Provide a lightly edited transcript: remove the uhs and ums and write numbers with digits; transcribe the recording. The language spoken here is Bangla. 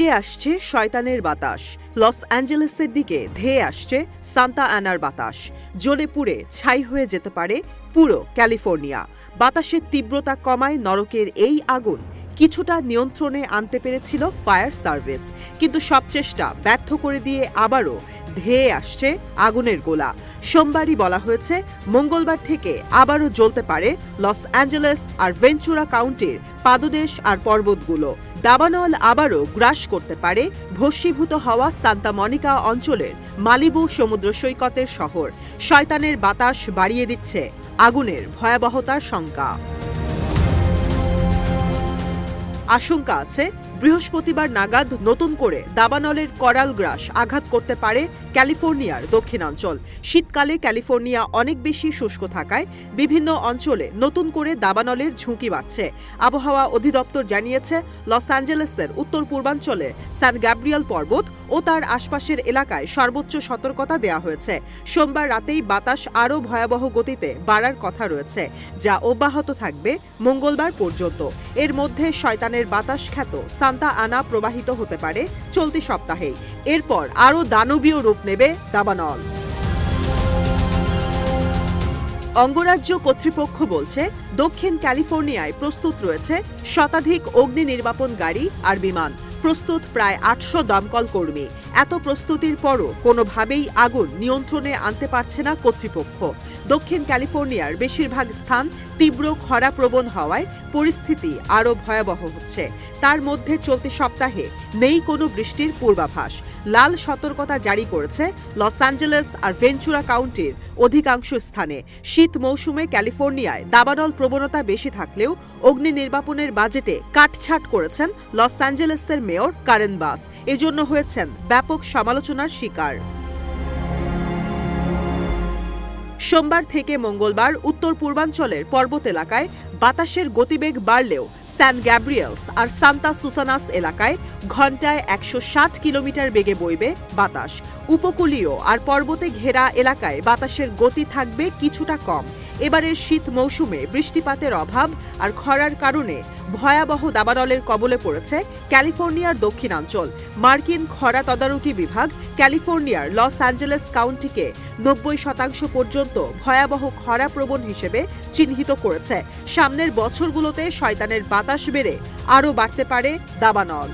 ধেয়ে আসছে শয়তানের বাতাস। লস অ্যাঞ্জেলেসের দিকে ধেয়ে আসছে সান্তা অ্যানার বাতাস। জ্বলে পুড়ে ছাই হয়ে যেতে পারে পুরো ক্যালিফোর্নিয়া। বাতাসের তীব্রতা কমায় নরকের এই আগুন কিছুটা নিয়ন্ত্রণে আনতে পেরেছিল ফায়ার সার্ভিস, কিন্তু সব চেষ্টা ব্যর্থ করে দিয়ে আবারও ধেয়ে আসছে আগুনের গোলা। সোমবারই বলা হয়েছে মঙ্গলবার থেকে আবারও জ্বলতে পারে লস অ্যাঞ্জেলেস আর ভেঞ্চুরা কাউন্টির পাদদেশ আর পর্বতগুলো। দাবানল আবারও গ্রাস করতে পারে ভস্মীভূত হওয়া সান্তা মনিকা অঞ্চলের মালিবু সমুদ্র সৈকতের শহর। শয়তানের বাতাস বাড়িয়ে দিচ্ছে আগুনের ভয়াবহতার শঙ্কা। আশঙ্কা আছে বৃহস্পতিবার নাগাদ নতুন করে দাবানলের করাল গ্রাস আঘাত করতে পারে ক্যালিফোর্নিয়ার দক্ষিণাঞ্চল। শীতকালে ক্যালিফোর্নিয়া অনেক বেশি শুষ্ক থাকায় বিভিন্ন অঞ্চলে নতুন করে দাবানলের ঝুঁকি বাড়ছে। আবহাওয়া অধিদপ্তর জানিয়েছে লস অ্যাঞ্জেলেসের উত্তর পূর্বাঞ্চলে স্যান গ্যাব্রিয়েল পর্বত ও তার আশপাশের এলাকায় সর্বোচ্চ সতর্কতা দেওয়া হয়েছে। সোমবার রাতেই বাতাস আরও ভয়াবহ গতিতে বাড়ার কথা রয়েছে, যা অব্যাহত থাকবে মঙ্গলবার পর্যন্ত। এর মধ্যে শয়তানের বাতাস খ্যাত সান্তা আনা প্রবাহিত হতে পারে চলতি সপ্তাহেই। এরপর আরও দানবীয় রূপ নেবে দাবানল। অঙ্গরাজ্য কর্তৃপক্ষ বলছে দক্ষিণ ক্যালিফোর্নিয়ায় প্রস্তুত রয়েছে শতাধিক অগ্নি নির্বাপন গাড়ি আর বিমান। প্রস্তুত প্রায় ৮০০ দমকল কর্মী। এত প্রস্তুতির পরও কোনোভাবেই আগুন নিয়ন্ত্রণে আনতে পারছে না কর্তৃপক্ষ। দক্ষিণ ক্যালিফোর্নিয়ার বেশিরভাগ স্থান তীব্র খরাপ্রবণ হওয়ায় পরিস্থিতি আরও ভয়াবহ হচ্ছে। তার মধ্যে চলতি সপ্তাহে নেই কোনো বৃষ্টির পূর্বাভাস। লাল সতর্কতা জারি করেছে লস অ্যাঞ্জেলেস আর ভেঞ্চুরা কাউন্টির অধিকাংশ স্থানে। শীত মৌসুমে ক্যালিফোর্নিয়ায় দাবানল প্রবণতা বেশি থাকলেও অগ্নি নির্বাপনের বাজেটে কাটছাঁট করেছেন লস অ্যাঞ্জেলেসের মেয়র কারেন বাস। এজন্য হয়েছেন ব্যাপক সমালোচনার শিকার। সোমবার থেকে মঙ্গলবার উত্তর পূর্বাঞ্চলের পর্বত এলাকায় বাতাসের গতিবেগ বাড়লেও স্যান গ্যাব্রিয়েলস আর সান্তা সুসানাস এলাকায় ঘণ্টায় ১৬০ কিলোমিটার বেগে বইবে বাতাস। উপকূলীয় আর পর্বতে ঘেরা এলাকায় বাতাসের গতি থাকবে কিছুটা কম। এবারের শীত মৌসুমে বৃষ্টিপাতের অভাব আর খরার কারণে ভয়াবহ দাবানলের কবলে পড়েছে ক্যালিফোর্নিয়ার দক্ষিণাঞ্চল। মার্কিন খরা তদারকি বিভাগ ক্যালিফোর্নিয়ার লস অ্যাঞ্জেলেস কাউন্টিকে ৯০% পর্যন্ত ভয়াবহ খরাপ্রবণ হিসেবে চিহ্নিত করেছে। সামনের বছরগুলোতে শয়তানের বাতাস বেড়ে আরও বাড়তে পারে দাবানল।